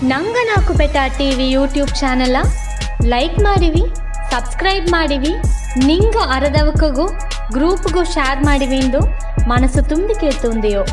ನಂಗ ನಾಕು ಬೆಟ TV YouTube channel like ಮಾಡಿವಿ, ಸಬ್ಸ್ಕ್ರೈಬ್ ಮಾಡಿವಿ, ನಿಂಗ ಅರದವಕಗೂ ಗ್ರೂಪ್ಗೂ ಶೇರ್ ಮಾಡಿವಿ ಎಂದು ಮನಸ್ಸು ತುಂಬಿ ಕೇಳ್ತುಂದೆಯೋ.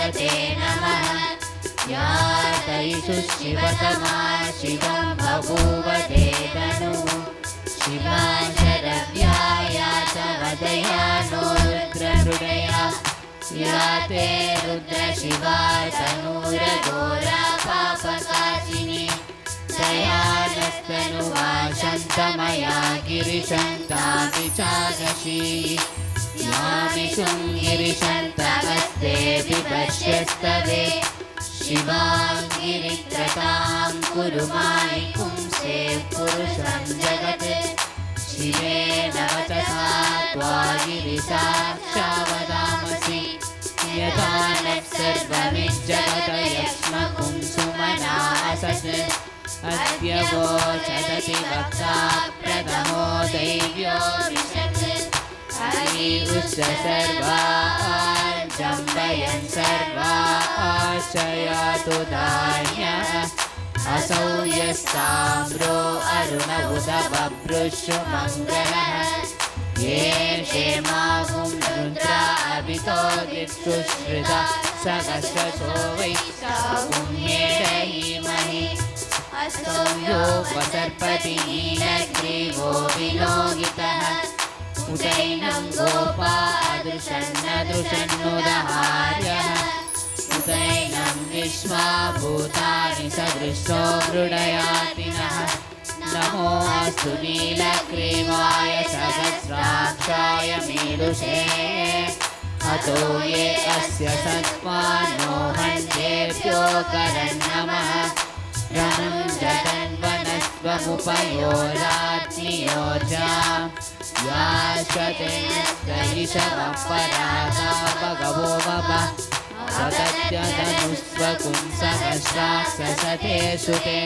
ते नमः। या तैषु शिवतमा शिवं बभूव ते तनुः। शिवा शरव्या या च वदया नो रुद्रहृदया। या ते रुद्रशिवा तनूरघोरा पापकाशिनी। तया नस्तनुवा शन्तमया गिरिशन्तापि चादशी। यामिषुं गिरिशन्तमस्तेऽपि पश्यस्तवे। शिवां गिरित्रतां कुरु मायि पुंसे पुरुषं जगत्। शिवेन वचसा त्वा गिरिसाक्षावदामसि। यथा नः सर्वमिज्जगत यक्ष्मकुं सुमना असत्। अद्य वोचदति वक्ता प्रथमो दैव्यो विशत्। हरिवृश्च सर्वान् जम्बयन् सर्वाश्चयातु धान्यः। असौ यस्ताम्रो अरुण उदबभ्रुश्चु मङ्गलः। ये क्षेमागुं रुद्रा अभितो दिक्षुश्रिता सहस्रशो वै पुण्येदहीमहि। असौ यो वसर्पति नीलग्रीवो विलोहितः। उदैनं गोपा अदृशन्नदृशन्नुदहार्यः। उदैनं विश्वा भूतानि सदृशो मृडयातिनः। नमो अस्तु नीलग्रीवाय सहस्राक्षाय मीडुषे। अतो ये अस्य सत्त्वानो हन्तेभ्यो करन्नमः। रणं जगन्वनस्वमुपयोरात्मियोजा। याश्वतेनस्तैषवः परागा भगवो वप। सतत्यधनुस्वपुंसहस्राक्षसते शुते।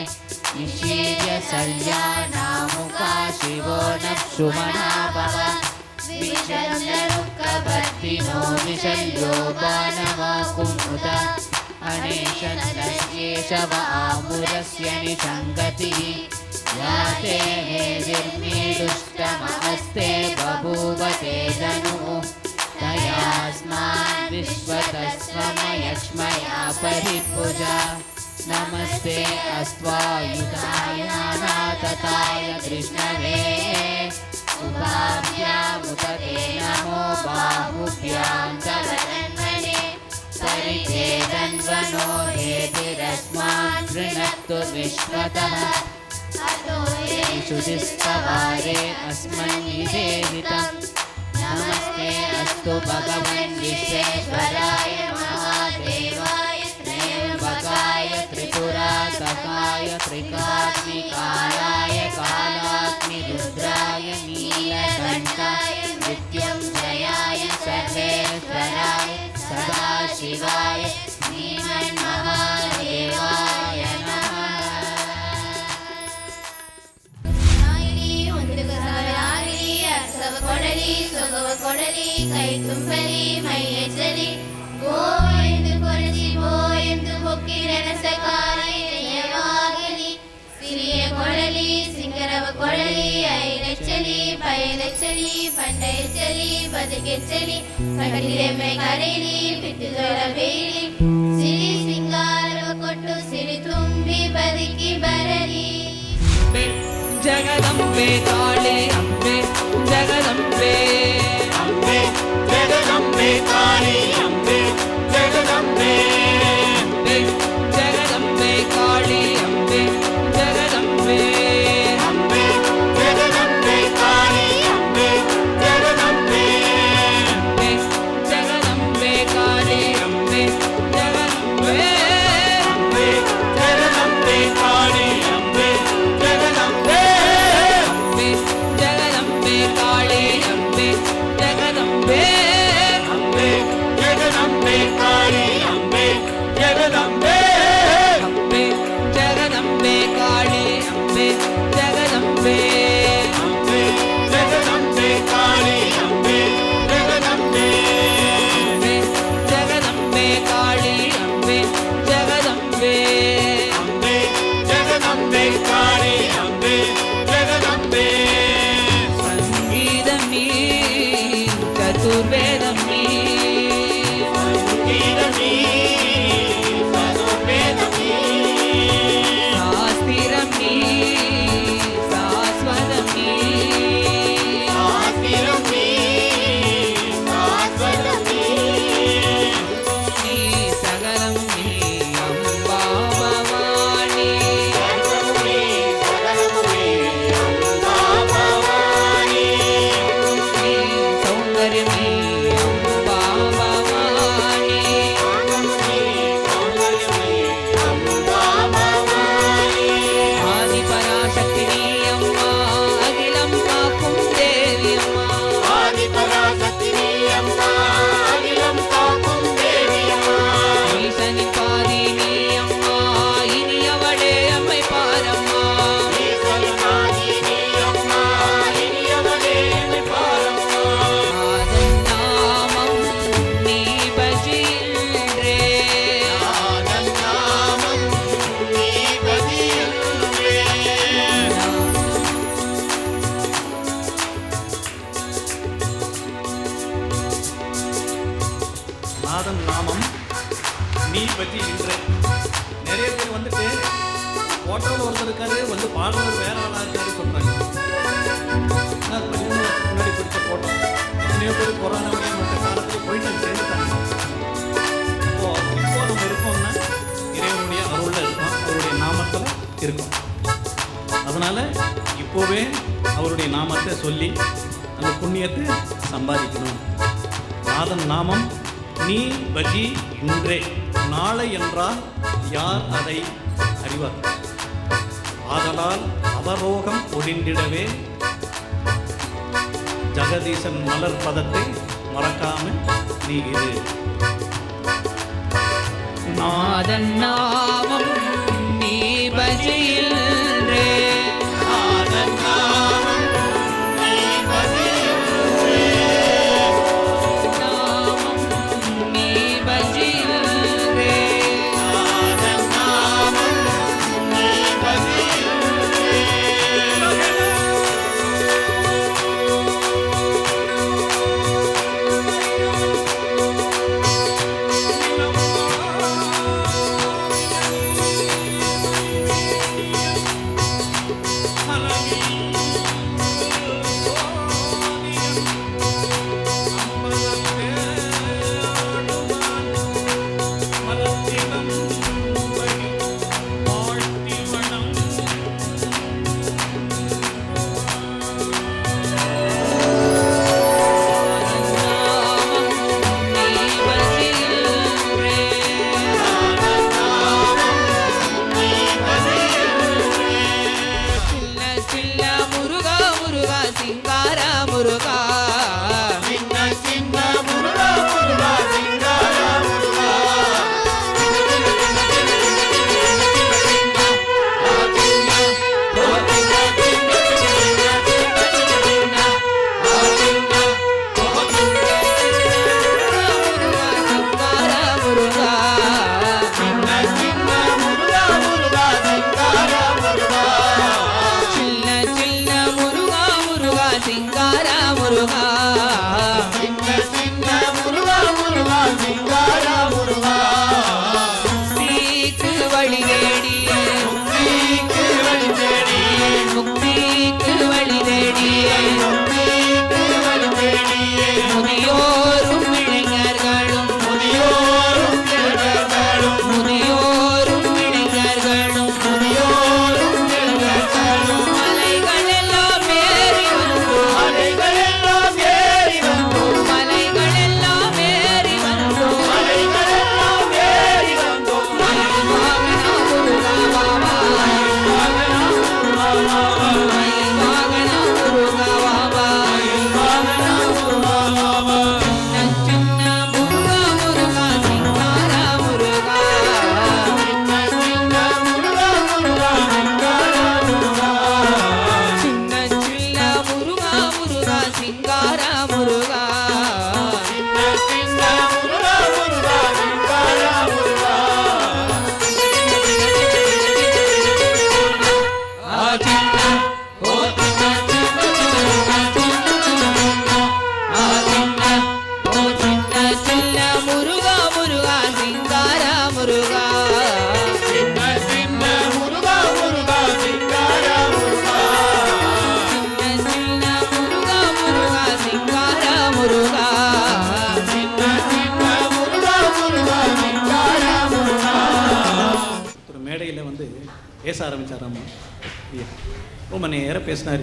निशीर्य सल्यानामुका शिवो नः सुमना भव। विचन्द्ररुक्कभर्तिनो विशल्यो बाणवाकुमुत। अनेशन्नस्येषव आमुरस्य निषङ्गतिः। या ते निर्मीडुष्टमस्ते बभूव ते धनुः। तयास्मान् विश्वतस्त्वमयक्ष्मया परिपूजा। नमस्ते अस्त्वायुधाय नाथताय कृष्णवे। उभाभ्यामुत ते नमो बाहुभ्यां च वदन्वने। परिचेदन्वनो हेतिरस्मान् गृह्णन्तु विश्वतः। अतो येषु दिस्तवारे अस्मन्निषेवितम्। नमस्ते अस्तु भगवन् विश्वेश्वराय महादेवाय त्र्यम्बकाय त्रिपुरातकाय त्रिकाग्निकालाय कालाग्निरुद्राय नीलकण्ठाय मृत्युञ्जयाय सर्वेश्वराय सदाशिवाय श्रीमन्महादेवाय नमः। ಕೊಡಲಿ ಕೈ ತುಂಬಲಿ ಮೈಯೆಚ್ಚಲಿ ಗೋ ಎಂದು ಕೊರಚಿ ಬೋ ಎಂದು ಹೊಕ್ಕಿ ನೆನಸಕಾರಿ ಜಯವಾಗಲಿ. ಸಿರಿಯ ಕೊಡಲಿ ಸಿಂಗರವ ಕೊಡಲಿ ಐಲೆಚ್ಚಲಿ ಪೈಲೆಚ್ಚಲಿ ಪಂಡೆಚ್ಚಲಿ ಬದುಕೆಚ್ಚಲಿ ಕಟ್ಟಿಲೆಮ್ಮೆ ಕರೀಲಿ ಬಿಟ್ಟುದೊಳ ಬೇಲಿ. ಸಿರಿ ಸಿಂಗಾರವ ಕೊಟ್ಟು ಸಿರಿ ತುಂಬಿ ಬದುಕಿ ಬರಲಿ. ಜಗದಂಬೆ ಕಾಳಿ ಅಂಬೆ ಜಗದಂಬೆ ಅಂಬೆ ಜಗದಂಬೆ ಕಾಳಿ ಅಂಬೆ ಜಗದಂಬೆ ಅಂಬೆ ಜಗದಂಬೆ ಕಾಳಿ ಅಂಬೆ ಜಗದಂಬೆ ಅಂಬೆ ಜಗದಂಬೆ ಕಾಳಿ ಅಂಬೆ ಜಗದಂಬೆ ಅಂಬೆ ಜಗದಂಬೆ ಕಾಳಿ ಅಂಬೆ ಜಗದಂಬೆ ಅಂಬೆ ಜಗದಂಬೆ ಕಾಳಿ ಅಂಬೆ ಜಗದಂಬೆ ಜಗದಂಬೆ ಕಾಳಿ ಅಂಬೆ ಜಗದಂಬೆ ಅಂಬೆ நாதன் நாமம் நீ பற்றி இன்று. நிறைய பேர் வந்துட்டு ஃபோட்டோவில் ஒருத்தர் இருக்காரு, வந்து பாடுறவர் வேற ஆளாக இருக்காரு சொல்கிறாங்க. ஆனால் 15 வருஷத்துக்கு முன்னாடி பிடிச்ச ஃபோட்டோ எத்தனையோ பேர் கொரோனா மற்ற காலத்தில் போயிட்டு சேர்ந்துட்டாங்க. இப்போ நம்ம இருக்கோம்னா இறைவனுடைய அருளில் இருக்கோம், அவருடைய நாமத்தில் இருக்கோம். அதனால் இப்போவே அவருடைய நாமத்தை சொல்லி அந்த புண்ணியத்தை சம்பாதிக்கணும். நாதன் நாமம் நீ பஜி இன்றே, நாளை என்றால் யார் அதை அறிவார். ஆதலால் அவரோகம் ஒழிந்திடவே ஜெகதீசன் மலர் பதத்தை மறக்காம நீ இது. நாதன் நாமம் நீ பஜியில்ரே, நாதன் நாமம் நீ பஜியில்ரே, நாமம் நீ பஜியில்ரே, நாதன் நாமம் நீ பஜியில்ரே. பேச ஆரம்பித்தாராம்மா. ரொம்ப நேரம் பேசினார்.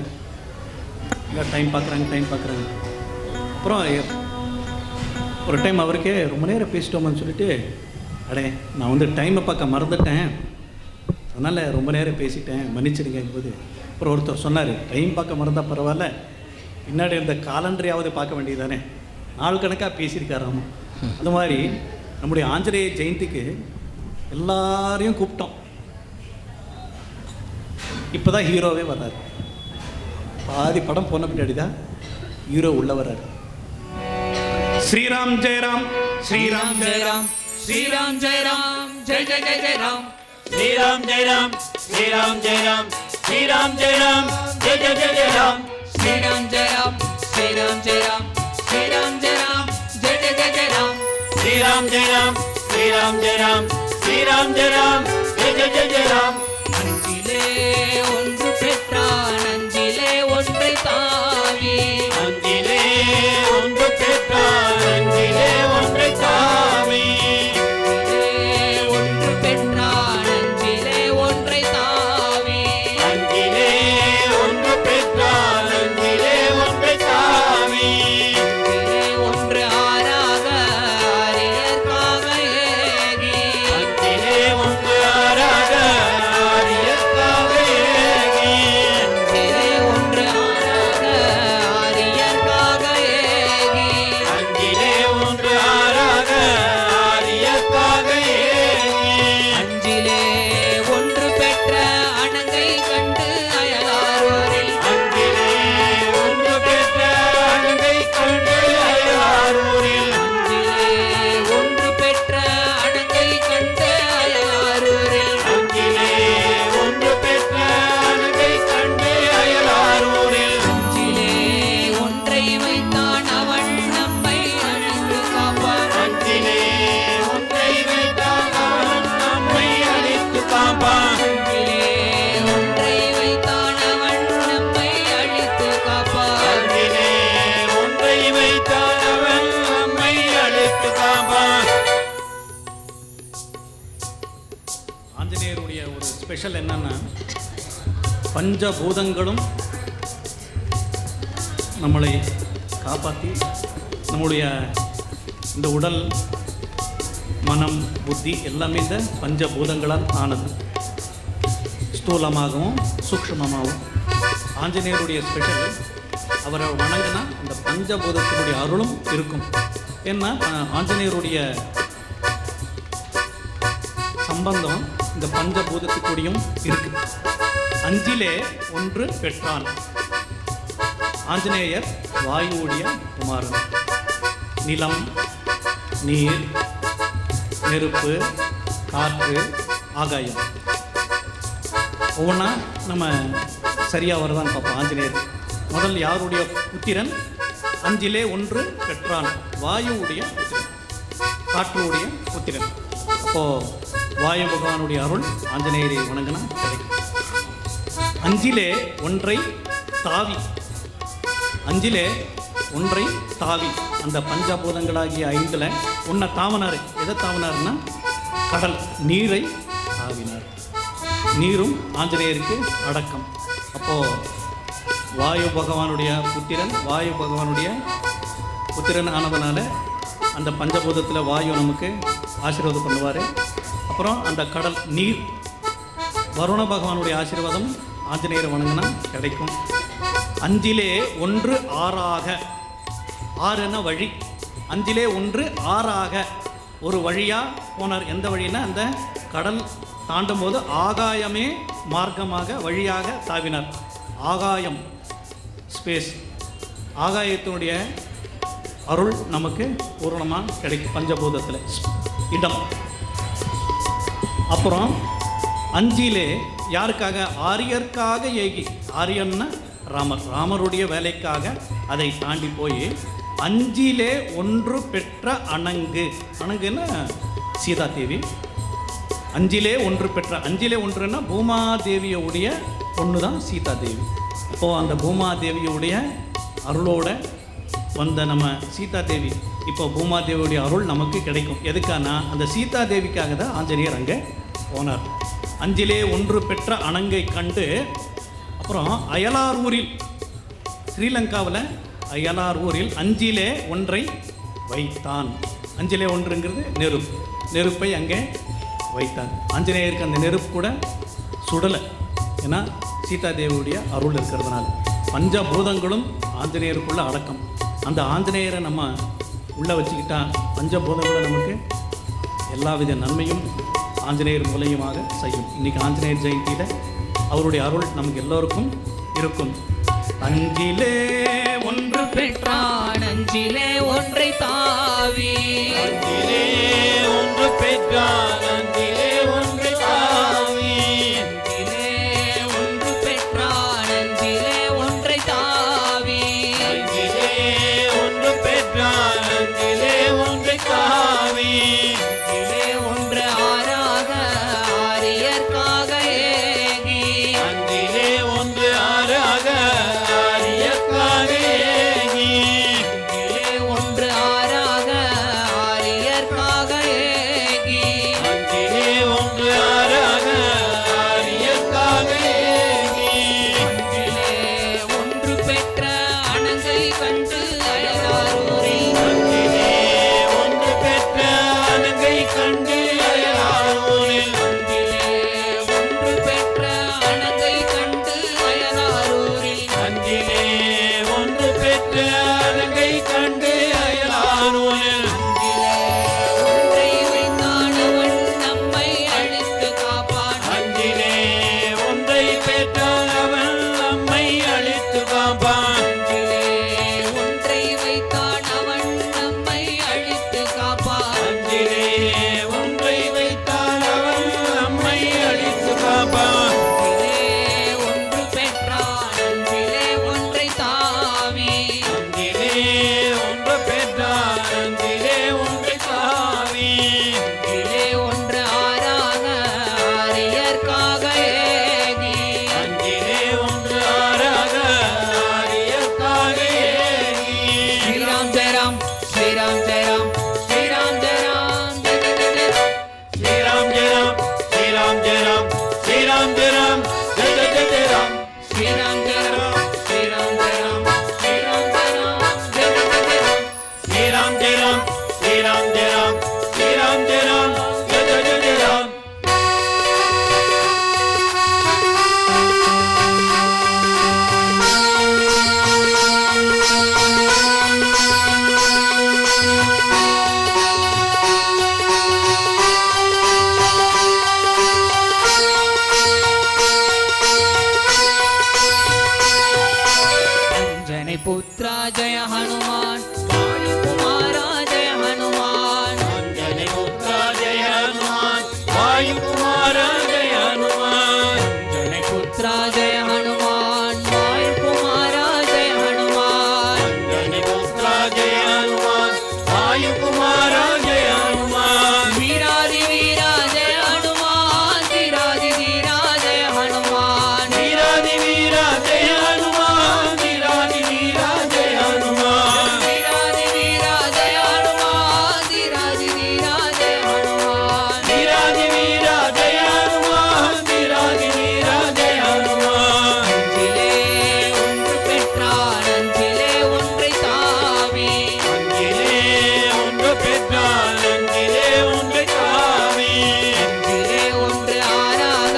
இல்லை டைம் பார்க்குறாங்க. அப்புறம் ஒரு டைம் அவருக்கே ரொம்ப நேரம் பேசிட்டோமான்னு சொல்லிட்டு, அடே நான் வந்து டைமை பார்க்க மறந்துட்டேன், அதனால் ரொம்ப நேரம் பேசிட்டேன், மன்னிச்சிடுங்கும் போது அப்புறம் ஒருத்தர் சொன்னார், டைம் பார்க்க மறந்தால் பரவாயில்ல, பின்னாடி இருந்த காலண்டரையாவது பார்க்க வேண்டியதானே, நாள் கணக்காக பேசியிருக்காராம்மா. அது மாதிரி நம்முடைய ஆஞ்சநேய ஜெயந்திக்கு எல்லாரையும் கூப்பிட்டோம். இப்போ தான் ஹீரோவே வர்றாரு. பாதி படம் போன பின்னாடி தான் ஹீரோ உள்ள வர்றாரு. ஸ்ரீராம் ஜெயராம், ஸ்ரீராம் ஜெயராம், ஸ்ரீராம் ஜெயராம், ஜெய ஜெய ஜெய ஜெய ராம். ஸ்ரீராம் ஜெயராம், ஸ்ரீராம் ஜெயராம், ஸ்ரீராம் ஜெயராம், ஜெய ஜெய ஜெய ஜெய ராம். ஸ்ரீராம் ஜெயராம், ஸ்ரீராம் ஜெயராம், ஸ்ரீராம் ஜெயராம், ஜெய ஜெய ஜெய ஜெய ராம். ஸ்ரீராம் ஜெய ராம் ஸ்ரீராம் ஜெய ராம் ஸ்ரீராம் ஜெய ராம் ஜெய ஜெய ஜெய ஜெய ராம் அஞ்சிலே ஒன்று பெற்றான் அஞ்சிலே ஒன்றை தாவி அஞ்சிலே ஒன்று பெற்றான் அஞ்சிலே ஒன்றை தாவி ஒன்று பெற்றான் அஞ்சிலே ஒன்றை தாவி அஞ்சிலே ஒன்று பெற்றான் அஞ்சிலே ஒன்றை தாவி ஒன்று ஆறாக அரியற்காக ஏகி அஞ்சிலே ஒன்று ஆறாக ஆரியற்காக ஏகி ஒன்று ஆறாக அரியற்காக ஏகி அஞ்சிலே ஒன்று ஆறாக ஆரியற்காக ஏகி அஞ்சிலே ஒன்று பெற்ற அணங்கை கண்டு அயலாரோரில் அஞ்சிலே ஒன்று பெற்ற அழகை கண்டு அயலாரூரில் அஞ்சிலே ஒன்று பெற்ற அணங்கை கண்டு அயலாரோரில் அஞ்சிலே ஒன்று பெற்ற அழகை கண்டு அயலாரூரில் அஞ்சிலே ஒன்றை வைத்தான் அவன் நம்மை அழித்து காப்பான் அஞ்சிலே ஒன்றை வைத்தான் அவன் நம்மை அழித்து காப்பான் அஞ்சிலே ஒன்றை வைத்தான் அவன் நம்மை அழித்து காப்பான் அஞ்சிலே ஒன்றை வைத்தான் அவன் நம்மை அழித்து காப்பான். ஆஞ்சநேயருடைய ஒரு ஸ்பெஷல் என்னன்னா பஞ்சபூதங்களும் நம்மளை காப்பாற்றி நம்முடைய இந்த உடல் மனம் புத்தி எல்லாமே இந்த பஞ்சபூதங்களால் ஆனது. ஸ்தூலமாகவும் சூக்ஷ்மமாகவும் ஆஞ்சநேயருடைய ஸ்பெஷல் அவரை வணங்கினா அந்த பஞ்சபூதத்தினுடைய அருளும் இருக்கும். ஏன்னா ஆஞ்சநேயருடைய சம்பந்தம் இந்த பஞ்சபூதத்துக்கூடியும் இருக்கு. அஞ்சிலே ஒன்று பெற்றான். ஆஞ்சநேயர் வாயுவுடைய குமாரன். நிலம், நீர், நெருப்பு, காற்று, ஆகாயம் ஒவ்வொன்றா நம்ம சரியாக வருதான்னு பார்ப்போம். ஆஞ்சநேயர் முதல் யாருடைய புத்திரன்? அஞ்சிலே ஒன்று பெற்றான். வாயுவுடைய புத்திரன், காற்றுடைய புத்திரன். அப்போது வாயு பகவானுடைய அருள் ஆஞ்சநேயரை வணங்கினா கிடைக்கும். அஞ்சிலே ஒன்றை தாவி, அஞ்சிலே ஒன்றை தாவி அந்த பஞ்சபூதங்களாகிய ஐந்தில் ஒன்றை தாவினார். எதை தாவினார்னா கடல் நீரை தாவினார். நீரும் ஆஞ்சநேயருக்கு அடக்கம். அப்போது வாயு பகவானுடைய புத்திரன், வாயு பகவானுடைய புத்திரன் ஆனதுனால அந்த பஞ்சபூதத்தில் வாயு நமக்கு ஆசீர்வாதம் பண்ணுவார். அப்புறம் அந்த கடல் நீர், வருண பகவானுடைய ஆசீர்வாதம் ஆஞ்சநேயரை வணங்கினா கிடைக்கும். அஞ்சிலே ஒன்று ஆறாக, ஆறுன்னா வழி, அஞ்சிலே ஒன்று ஆறாக ஒரு வழியாக போனார். எந்த வழின்னா அந்த கடல் தாண்டும் போது ஆகாயமே மார்க்கமாக வழியாக தாவினார். ஆகாயம் ஸ்பேஸ், ஆகாயத்தினுடைய அருள் நமக்கு பூரணமாக கிடைக்கும் பஞ்சபூதத்தில் இடம். அப்புறம் அஞ்சிலே யாருக்காக? ஆரியர்க்காக ஏகி. ஆரியன்னா ராமர், ராமருடைய வேலைக்காக அதை தாண்டி போய் அஞ்சிலே ஒன்று பெற்ற அணங்கு. அணங்குன்னா சீதா தேவி. அஞ்சிலே ஒன்று பெற்ற, அஞ்சிலே ஒன்றுன்னா பூமாதேவியோடைய பொண்ணு தான் சீதா தேவி. அப்போது அந்த பூமாதேவியோடைய அருளோட வந்த நம்ம சீதா தேவி, இப்போ பூமாதேவியுடைய அருள் நமக்கு கிடைக்கும். எதுக்கானா அந்த சீதா தேவிக்காக தான் ஆஞ்சநேயர் அங்கே போனார். அஞ்சிலே ஒன்று பெற்ற அணங்கை கண்டு அப்புறம் அயலார் ஊரில், ஸ்ரீலங்காவில் அயலார் ஊரில் அஞ்சிலே ஒன்றை வைத்தான். அஞ்சிலே ஒன்றுங்கிறது நெருப்பு, நெருப்பை அங்கே வைத்தான். ஆஞ்சநேயருக்கு அந்த நெருப்பு கூட சுடலை, ஏன்னா சீதாதேவியுடைய அருள் இருக்கிறதுனால. பஞ்சபூதங்களும் ஆஞ்சநேயருக்குள்ள அடக்கம். அந்த ஆஞ்சநேயரை நம்ம உள்ளே வச்சுக்கிட்டா பஞ்சபூதங்களும் நமக்கு எல்லா வித நன்மையும் ஆஞ்சநேயர் மூலியமாக செய்யும். இன்றைக்கி ஆஞ்சநேயர் ஜெயந்தியில் அவருடைய அருள் நமக்கு எல்லோருக்கும் இருக்கும். அஞ்சிலே ஒன்று பெற்றான் அஞ்சிலே ஒன்றை தாவி, அஞ்சிலே ஒன்று பெற்றான் அஞ்சிலே ஒன்று தாவி, அஞ்சிலே ஒன்று பெற்றான் அஞ்சிலே ஒன்றை தாவி, அஞ்சிலே ஒன்று பெற்றான் அஞ்சிலே ஒன்று தாவி, கண்டு அயலாரூரில் அஞ்சிலே ஒன்று பெற்ற அணங்கை கண்டு அயலாரூரில் ஒன்றை வைத்தானவன் நம்மை அழித்து காப்பான் அஞ்சிலே ஒன்றை பெற்றவன் நம்மை அழித்து காப்பான் அஞ்சிலே ஒன்றை வைத்தான் அவன் நம்மை அழித்து காப்பான் அஞ்சிலே ஒன்றை வைத்தான் அவன் நம்மை அழித்து காப்பான் ஒன்று பெற்றான் அஞ்சிலே ஒன்றை தாவி அஞ்சிலே ஒன்று பெற்றான் அஞ்சிலே ஒன்றை தாவி அஞ்சிலே ஒன்று ஆறாக ஆரியர்க்காக ஏகி அஞ்சிலே ஒன்று ஆறாக ஆரியர்க்காக ஏகி ஸ்ரீராம் ஜெயராம் ஸ்ரீராம் ஜெயராம் ஸ்ரீராம் ஜெயராம் ஜெய ஜெய ஜெய ஜெய. ஸ்ரீராம் ஜெயராம் ஸ்ரீராம் ஜெயராம் ஸ்ரீராம் ஜெயராம் ஜெய ஜெய ஜெய ஜெய ராம் ஸ்ரீராம் ஜெயராம் ஸ்ரீராம் ஜெயராம் ஸ்ரீராம் ஜெயராம் ஜெய ஜெய ஜெய ஜெய. ஸ்ரீராம் ஜெயராம் ஸ்ரீராம் ஜெயராம் ஸ்ரீராம் ஜெயராம் ஜெய ஜெய ஜெய ஜெய ராம் अंजनी पुत्रा जय हनुमान वायु कुमारा जय हनुमान अंजनी पुत्रा जय हनुमान वायु कुमारा जय हनुमान अंजनी पुत्रा जय हनुमान वायु कुमारा जय हनुमान अंजनी पुत्रा जय हनुमान वायु कुमारा जय हनुमान वीरादि वीरा जय हनुमान धीरादि धीरा जय हनुमान वीरादि वीरा जय हनुमान वीरादि वीरा जय हनुमान वीरादि वीरा जय हनुमान धीरादि धीरा जय हनुमान वीरादि वीरा जय हनुमान वीरादि वीरा जय हनुमान அஞ்சிலே ஒன்று பெற்றான் அஞ்சிலே ஒன்றை தாவி அஞ்சிலே ஒன்று பெற்றான் அஞ்சிலே ஒன்றை தாவி அஞ்சிலே ஒன்று ஆறாக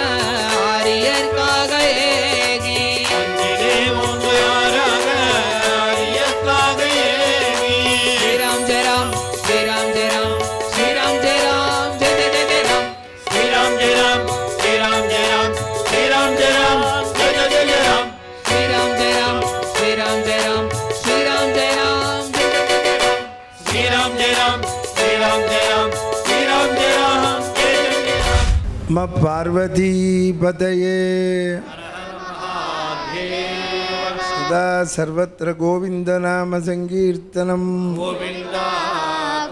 ஆரியர்க்காக ஏகி அஞ்சிலே ஒன்று ஆறாக ஆரியர்க்காக ஏகி ஸ்ரீராம் ஜெயராம் ஸ்ரீராம் ஜெயராம் ஸ்ரீராம் ஜெயராம் ஜெய ஜெய ஜெய ஜெய ராம் ஸ்ரீராம் ஜெயராம் ஸ்ரீராம் ஜெயராம் ஸ்ரீராம் ஜெயராம் ஜெய ஜெய ஜெய ஜெய ராம் ஸ்ரீராம் ஜெயராம் ஸ்ரீராம் ஜெயராம் ஸ்ரீராம் ஜெயராம் ஜெய ஜெய ஜெய ஜெய ராம் ஸ்ரீராம் ஜெயராம் ஸ்ரீராம் ஜெயராம் ஸ்ரீராம் ஜெயராம் ஜெய ஜெய ஜெய ராம் म पार्वती पतये सदा सर्वत्र गोविंद नाम संकीर्तनम गोविंदा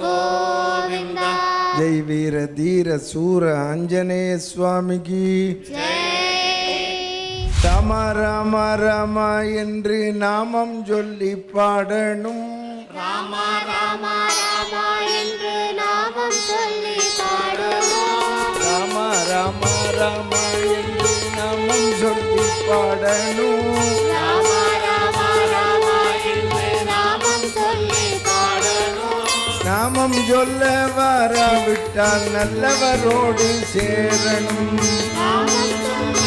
गोविंदा जय वीर धीर सूर आंजनेय स्वामी की ராமா ராமா ராமா என்று நாமம் சொல்லி பாடணும் ராமா ராமா ராமா என்று நாமம் சொல்லி பாடுவோம் ராமா ராமா ராமா என்று நாமம் சொல்லி பாடணும் ராமா ராமா ராமா என்று நாமம் சொல்லி பாடணும் நாமம் சொல்ல வராவிட்டால் நல்லவரோடு சேரணும் நாமம் சொல்ல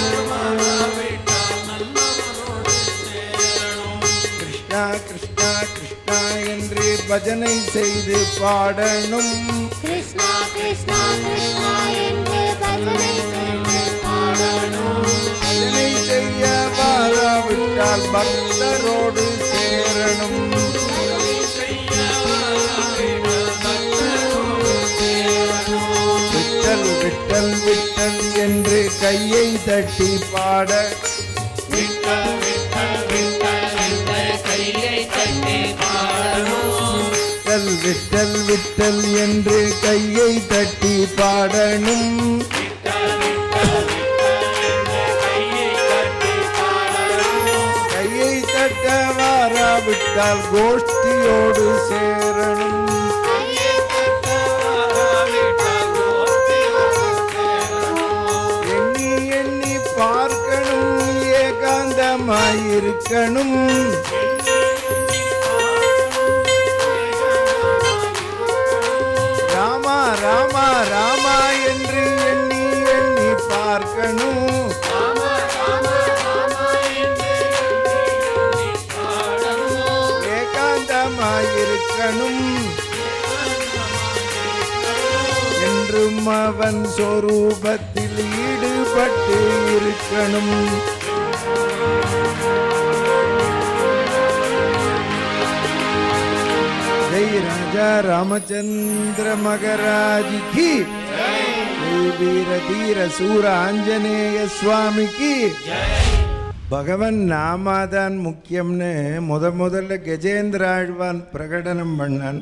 கிருஷ்ணா கிருஷ்ணா கிருஷ்ணா என்று பஜனை செய்து பாடணும் கிருஷ்ணா கிருஷ்ணா கிருஷ்ணா என்று பஜனை செய்து பாடணும் பஜனை செய்ய வராவிட்டால் பக்தரோடு சேரணும் விட்டல் விட்டல் விட்டல் என்று கையை தட்டி பாட கையை தட்டி பாடணும் விட்டல் விட்டல் விட்டல் என்று கையை தட்டி பாடணும் கையை தட்ட வாராவிட்டால் கோஷ்டியோடு சேரணும் எண்ணி எண்ணி பார்க்கணும் ஏகாந்தமாயிருக்கணும் ராமா ராமா ராமா என்று எண்ணி எண்ணி பார்க்கணும். ஏகாந்தமாயிருக்கணும் என்றும் அவன் சொரூபத்தில் ஈடுபட்டு இருக்கணும். ஜெய் ராஜா ராமச்சந்திர மகராஜிக்கு, ஜெய் வீர தீர சூர ஆஞ்சநேய சுவாமிக்கு. பகவன் நாமாதான் முக்கியம்னு முதல்ல கஜேந்திர ஆழ்வான் பிரகடனம் பண்ணான்.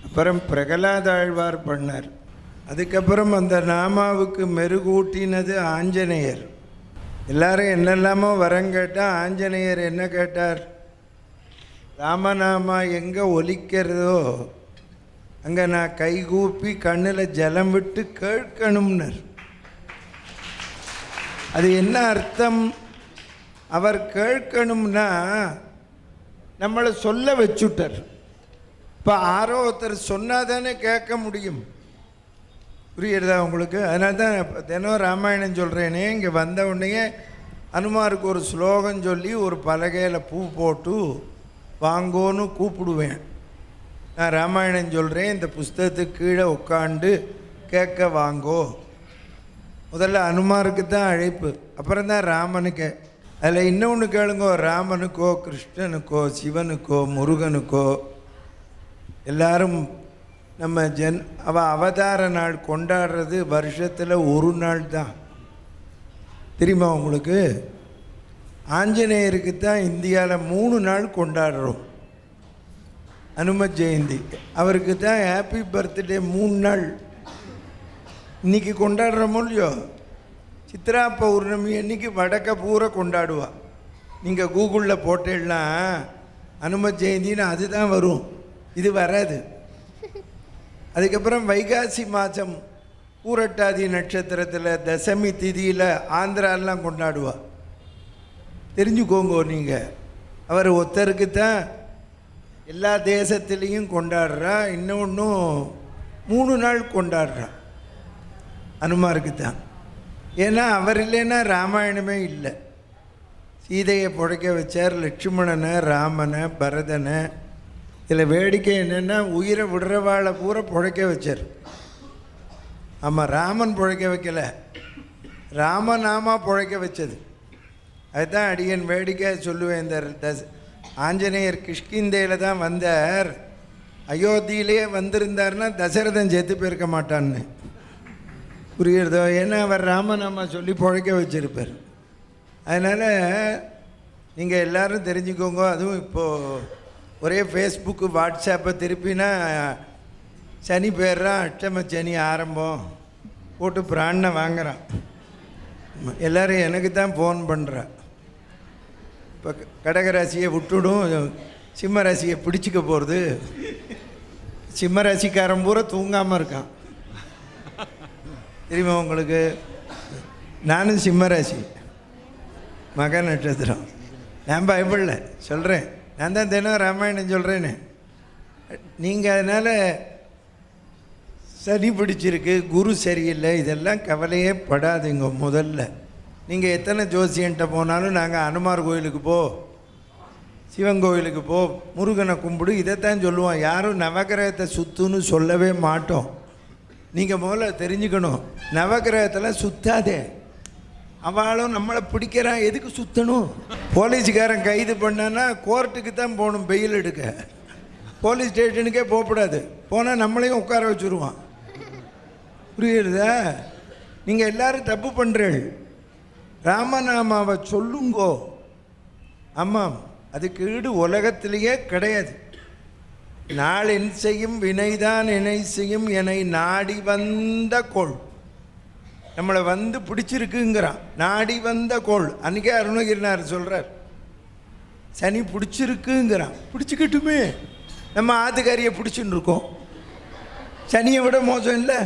அப்புறம் பிரகலாத ஆழ்வார் பண்ணார். அதுக்கப்புறம் அந்த நாமாவுக்கு மெருகூட்டினது ஆஞ்சநேயர். எல்லாரும் என்னெல்லாமோ வரம் கேட்டால் ஆஞ்சநேயர் என்ன கேட்டார்? ராமநாமா எங்கே ஒலிக்கிறதோ அங்கே நான் கைகூப்பி கண்ணில் ஜலம் விட்டு கேட்கணும்னர். அது என்ன அர்த்தம்? அவர் கேட்கணும்னா நம்மளை சொல்ல வச்சுட்டார். இப்போ ஆரோ ஒருத்தர் சொன்னாதானே கேட்க முடியும். புரியுறதா உங்களுக்கு? அதனால தான் தினம் ராமாயணம் சொல்கிறேனே, இங்கே வந்த உடனே அனுமாருக்கு ஒரு ஸ்லோகம் சொல்லி ஒரு பலகையில் பூ போட்டு வாங்கோன்னு கூப்பிடுவேன். நான் ராமாயணம் சொல்கிறேன், இந்த புஸ்தகத்துக்கு கீழே உட்காண்டு கேட்க வாங்கோ. முதல்ல அனுமாருக்கு தான் அழைப்பு, அப்புறம் தான் ராமனுக்கு. அதில் இன்னொன்று கேளுங்கோ, ராமனுக்கோ கிருஷ்ணனுக்கோ சிவனுக்கோ முருகனுக்கோ எல்லாரும் நம்ம அவதார நாள் கொண்டாடுறது வருஷத்தில் ஒரு நாள் தான். தெரியுமா உங்களுக்கு? ஆஞ்சநேயருக்கு தான் இந்தியாவில் 3 நாள் கொண்டாடுறோம். அனும ஜெயந்தி அவருக்கு தான் ஹாப்பி பர்த்டே 3 நாள். இன்றைக்கி கொண்டாடுறோமோ இல்லையோ, சித்ரா பௌர்ணமி அன்றைக்கி வடக்க பூரா கொண்டாடுவா. நீங்கள் கூகுளில் போட்டேன்னா அனும ஜெயந்தின்னு அதுதான் வரும், இது வராது. அதுக்கப்புறம் வைகாசி மாதம் பூரட்டாதி நட்சத்திரத்தில் தசமி திதியில் ஆந்திராலாம் கொண்டாடுவா. தெரிஞ்சுக்கோங்க, நீங்கள் அவர் ஒருத்தருக்கு தான் எல்லா தேசத்துலேயும் கொண்டாடுறா. இன்னொன்றும் 3 நாள் கொண்டாடுறா அனுமாருக்கு தான். ஏன்னா அவர் இல்லைன்னா ராமாயணமே இல்லை. சீதையை புழைக்க வச்சார், லட்சுமணனை, ராமனை, பரதனை. இதில் வேடிக்கை என்னென்னா உயிரை விடுறவாளை பூரா புழைக்க வச்சார். ஆமாம், ராமன் புழைக்க வைக்கலை, ராமநாமா புழைக்க வச்சது. அதுதான் அடியன் வேடிக்கை சொல்லுவேன். இந்த ஆஞ்சநேயர் கிஷ்கிந்தையில் தான் வந்தார். அயோத்தியிலே வந்திருந்தார்னா தசரதன் சேர்த்து போயிருக்க மாட்டான்னு. புரியுறதோ? ஏன்னா அவர் ராமநாமா சொல்லி புழைக்க வச்சிருப்பார். அதனால் நீங்கள் எல்லோரும் தெரிஞ்சுக்கோங்க. அதுவும் இப்போது ஒரே ஃபேஸ்புக்கு வாட்ஸ்அப்பை திருப்பினா சனி பேர்றான், அஷ்டம சனி ஆரம்பம் போட்டு பிராணனை வாங்குறான். எல்லோரும் எனக்கு தான் ஃபோன் பண்ணுறா. இப்போ கடகராசியை விட்டுடும், சிம்ம ராசியை பிடிச்சிக்க போகிறது. சிம்ம ராசிக்காரன் பூரா தூங்காமல் இருக்கான். தெரியுமா உங்களுக்கு? நானும் சிம்ம ராசி, மக நட்சத்திரம். நான் பயப்படல, சொல்கிறேன். நான் தான் தினம் ராமாயணம் சொல்கிறேன்னு. நீங்கள் அதனால் சனி பிடிச்சிருக்கு, குரு சரியில்லை, இதெல்லாம் கவலையே படாதுங்க. முதல்ல நீங்கள் எத்தனை ஜோசியன்ட்ட போனாலும் நாங்கள் அனுமார் கோயிலுக்கு போ, சிவன் கோயிலுக்கு போ, முருகனை கும்பிடு, இதைத்தான் சொல்லுவோம். யாரும் நவகிரகத்தை சுற்றுன்னு சொல்லவே மாட்டோம். நீங்கள் முதல்ல தெரிஞ்சுக்கணும், நவகிரகத்தில் சுத்தாதே. அவளும் நம்மளை பிடிக்கிறான், எதுக்கு சுற்றணும்? போலீஸுக்காரன் கைது பண்ணான்னா கோர்ட்டுக்கு தான் போகணும் பெயில் எடுக்க. போலீஸ் ஸ்டேஷனுக்கே போகக்கூடாது. போனால் நம்மளையும் உட்கார வச்சுருவான். புரியுறதா? நீங்கள் எல்லோரும் தப்பு பண்ணுறீள். ராமநாமாவை சொல்லுங்கோ. ஆமாம், அதுக்கு ஈடு உலகத்திலேயே கிடையாது. நாள் செய்யும் வினைதான் இணை செய்யும் என்னை நாடி வந்த கோள். நம்மளை வந்து பிடிச்சிருக்குங்கிறான், நாடி வந்த கோள். அன்றைக்கே அருணகிரினார் சொல்கிறார், சனி பிடிச்சிருக்குங்கிறான். பிடிச்சிக்கிட்டுமே, நம்ம ஆத்துக்காரியை பிடிச்சின்னு இருக்கோம். சனியை விட மோசம் இல்லை.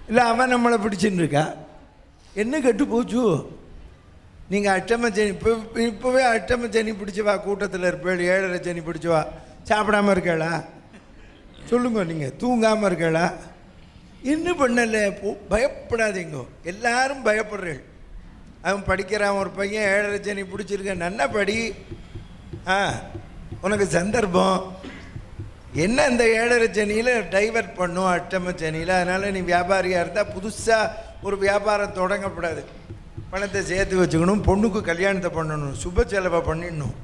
இல்லை, அவன் நம்மளை பிடிச்சின்னு இருக்கா. என்ன கெட்டு போச்சு? நீங்கள் அஷ்டம சனி இப்போவே அஷ்டம சனி பிடிச்சவா கூட்டத்தில் இருப்பேள், 7.5 சனி பிடிச்சவா சாப்பிடாமல் இருக்காளா? சொல்லுங்க, நீங்கள் தூங்காமல் இருக்கலா? என்ன பண்ணலை? பயப்படாதீங்க, எல்லாரும் பயப்படுறேன். அவன் படிக்கிறான், ஒரு பையன் 7.5 சனி பிடிச்சிருக்கேன், நல்லா படி. உனக்கு சந்தர்ப்பம் என்ன, இந்த 7.5 சனியில் டைவர்ட் பண்ணும் அஷ்டம சனியில். அதனால் நீ வியாபாரியாக இருந்தால் புதுசாக ஒரு வியாபாரம் தொடங்கப்படாது. பணத்தை சேர்த்து வச்சுக்கணும், பொண்ணுக்கு கல்யாணத்தை பண்ணணும், சுப செலவை பண்ணிடணும்,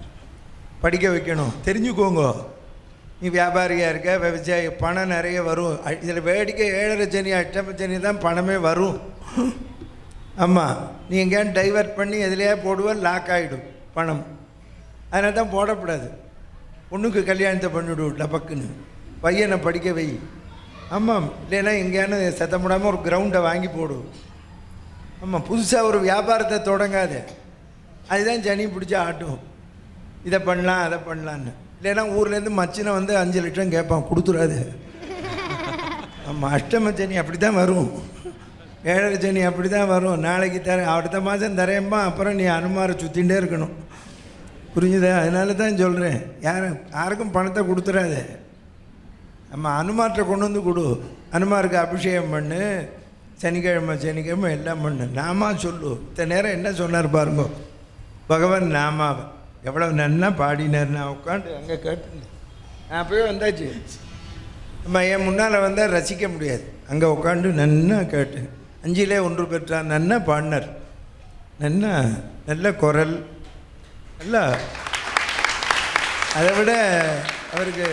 படிக்க வைக்கணும். தெரிஞ்சுக்கோங்க, நீ வியாபாரியாக இருக்க, விவசாயி, பணம் நிறைய வரும். இதில் வேடிக்கை 7.5 சனி அஷ்டம சனி தான் பணமே வரும். ஆமாம், நீ எங்கேயாவது டைவர்ட் பண்ணி எதுலையா போடுவோம், லாக் ஆகிடும் பணம். அதனால தான் போடக்கூடாது. பொண்ணுக்கு கல்யாணத்தை பண்ணிவிடு டபக்குன்னு, பையனை படிக்க வை. ஆமாம், இல்லைன்னா எங்கேயானு சத்தம் போடாமல் ஒரு கிரவுண்டை வாங்கி போடு. ஆமாம், புதுசாக ஒரு வியாபாரத்தை தொடங்காது. அதுதான் சனி பிடிச்சா ஆட்டும், இதை பண்ணலாம் அதை பண்ணலான்னு. இல்லைன்னா ஊர்லேருந்து மச்சினை வந்து 5 லட்சம் கேட்பான், கொடுத்துடாது. ஆமாம், அஷ்டம சனி அப்படி தான் வரும், 7.5 சனி அப்படி தான் வரும். நாளைக்கு தரேன், அடுத்த மாதம் தரேன்ப்பா, அப்புறம் நீ அனுமாரை சுற்றிகிட்டே இருக்கணும். புரிஞ்சுதா? அதனால தான் சொல்கிறேன், யாருக்கும் பணத்தை கொடுத்துடாத. நம்ம அனுமார்கிட்ட கொண்டு வந்து கொடு, அனுமாருக்கு அபிஷேகம் பண்ணு, சனிக்கிழமை எல்லாம் பண்ணு, நாமா சொல்லு. இத்தனை நேரம் என்ன சொன்னார் பாருங்க பகவான், நாமாவை எவ்வளோ நன்னா பாடினார். நான் உட்காந்து அங்கே கேட்டு நான் போய் வந்தாச்சு. நம்ம என் முன்னால் வந்தால் ரசிக்க முடியாது, அங்கே உட்காந்து நன்னா கேட்டேன். 5ல் 1 பெற்றார், நன்னா பாடினார், நல்ல குரல், நல்லா. அதை விட அவருக்கு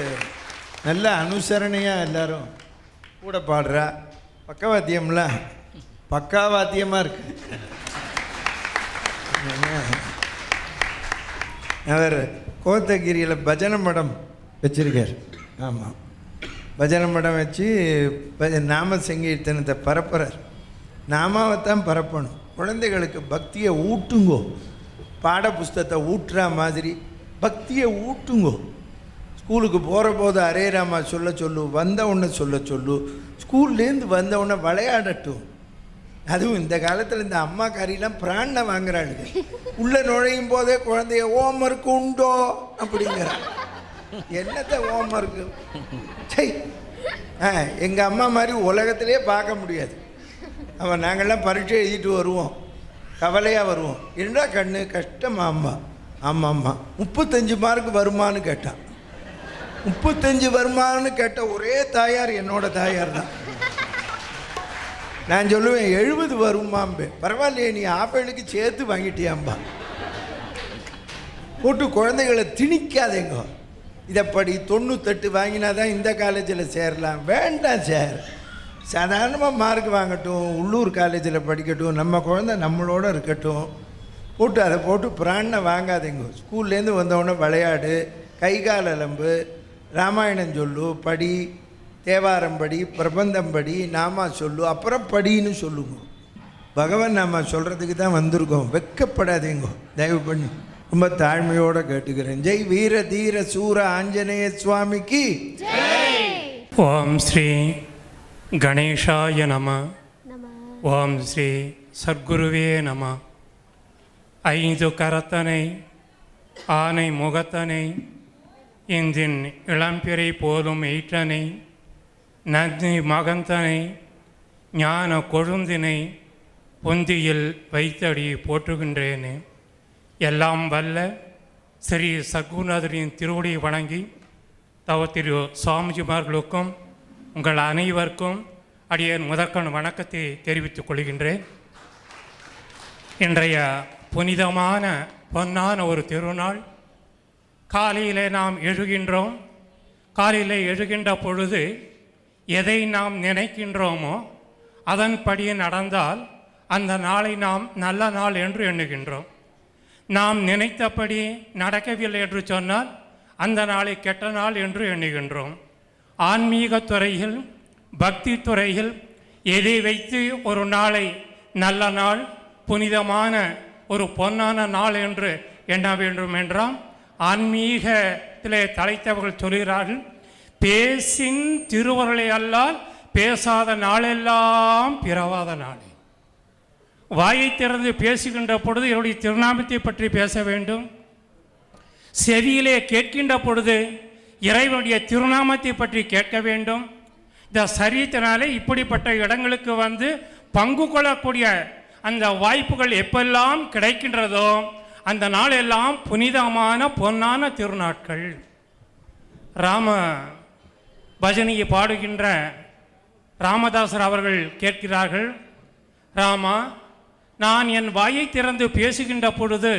நல்ல அனுசரணையாக எல்லாரும் கூட பாடுறா. பக்கவாத்தியம்லாம் பக்காவாத்தியமாக இருக்கு. அவர் கோத்தகிரியில் பஜனை மடம் வச்சுருக்கார். ஆமாம், பஜனை மடம் வச்சு நாம சங்கீர்த்தனத்தை பரப்புறார். நாமாவைத்தான் பரப்பணும். குழந்தைகளுக்கு பக்தியை ஊட்டுங்கோ, பாட புஸ்தகத்தை ஊட்டுற மாதிரி பக்தியை ஊட்டுங்கோ. ஸ்கூலுக்கு போகிற போது அரே ராமா சொல்ல சொல்லு, வந்த உடனே சொல்ல சொல்லு. ஸ்கூல்லேருந்து வந்த உடனே விளையாடட்டும். அதுவும் இந்த காலத்தில் இந்த அம்மா காரியெல்லாம் பிராணனை வாங்குறாளுங்க. உள்ளே நுழையும் போதே குழந்தைய ஹோம்ஒர்க் உண்டோ அப்படிங்கிற. என்னத்தை ஹோம்ஒர்க்கு? சரி, எங்கள் அம்மா மாதிரி உலகத்திலே பார்க்க முடியாது. அவன் நாங்கள்லாம் பரீட்சை எழுதிட்டு வருவோம், கவலையாக வருவோம். என்னடா கண்ணு கஷ்டமா அம்மா? ஆமாம்மா. 35 மார்க் வருமானு கேட்டான். 35 வருமானு கேட்ட ஒரே தாயார் என்னோட தாயார் தான். நான் சொல்லுவேன் 70 வருமாம்பே. பரவாயில்லையே, நீ ஆப்பேளுக்கு சேர்த்து வாங்கிட்டியாம்பா. போட்டு குழந்தைகளை திணிக்காதேங்க. இதை படி 98 வாங்கினா தான் இந்த காலேஜில் சேரலாம். வேண்டாம் சார், சாதாரணமாக மார்க் வாங்கட்டும், உள்ளூர் காலேஜில் படிக்கட்டும், நம்ம குழந்தை நம்மளோட இருக்கட்டும். போட்டு அதை போட்டு பிராணனை வாங்காதேங்க. ஸ்கூல்லேருந்து வந்தவொடனே விளையாடு, கை கால் அலம்பு, ராமாயணம் சொல்லு, படி, தேவாரம் படி, பிரபந்தம் படி, நாமா சொல்லு, அப்புறம் படின்னு சொல்லுங்க. பகவான் நாம சொல்கிறதுக்கு தான் வந்திருக்கோம். வெக்கப்படாதீங்க தயவு பண்ணி. ரொம்ப தாழ்மையோடு கேட்டுக்கிறேன். ஜெய் வீர தீர சூர ஆஞ்சநேய சுவாமிக்கு. ஓம் ஸ்ரீ கணேஷாய நம. ஓம் ஸ்ரீ சத்குருவே நம. 5 கரத்தனை ஆனை முகத்தனை இந்தின் இளம்பிறை போலும் ஈற்றனை நந்தி மகந்தனை ஞான கொழுந்தினை பொந்தியில் வைத்தடி போற்றுகின்றேனே. எல்லாம் வல்ல ஸ்ரீ சத்குருநாதரின் திருவடியை வணங்கி திரு சுவாமிஜிமார்களுக்கும் உங்கள் அனைவருக்கும் அடியேன் முதற்கண் வணக்கத்தை தெரிவித்துக் கொள்கின்றேன். இன்றைய புனிதமான பொன்னான ஒரு திருநாள். காலையிலே நாம் எழுகின்றோம். காலையில் எழுகின்ற பொழுது எதை நாம் நினைக்கின்றோமோ அதன்படி நடந்தால் அந்த நாளை நாம் நல்ல நாள் என்று எண்ணுகின்றோம். நாம் நினைத்தபடி நடக்கவில்லை என்று சொன்னால் அந்த நாளை கெட்ட நாள் என்று எண்ணுகின்றோம். ஆன்மீக துறையில், பக்தி துறையில் எதை வைத்து ஒரு நாளை நல்ல நாள், புனிதமான ஒரு பொன்னான நாள் என்று எண்ண வேண்டும் என்றால் ஆன்மீகத்திலே தலைத்தவர்கள் சொல்கிறார்கள், பேசின் திருவருளை அல்லால் பேசாத நாளெல்லாம் பிறவாத நாள். வாயை திறந்து பேசுகின்ற பொழுது என்னுடைய திருநாமத்தை பற்றி பேச வேண்டும். செவியிலே கேட்கின்ற பொழுது இறைவனுடைய திருநாமத்தை பற்றி கேட்க வேண்டும். இந்த சரீரத்தினாலே இப்படிப்பட்ட இடங்களுக்கு வந்து பங்கு கொள்ளக்கூடிய அந்த வாய்ப்புகள் எப்பெல்லாம் கிடைக்கின்றதோ அந்த நாளெல்லாம் புனிதமான பொன்னான திருநாட்கள். ராம பஜனையை பாடுகின்ற ராமதாசர் அவர்கள் கேட்கிறார்கள், ராமா, நான் என் வாயை திறந்து பேசுகின்ற பொழுது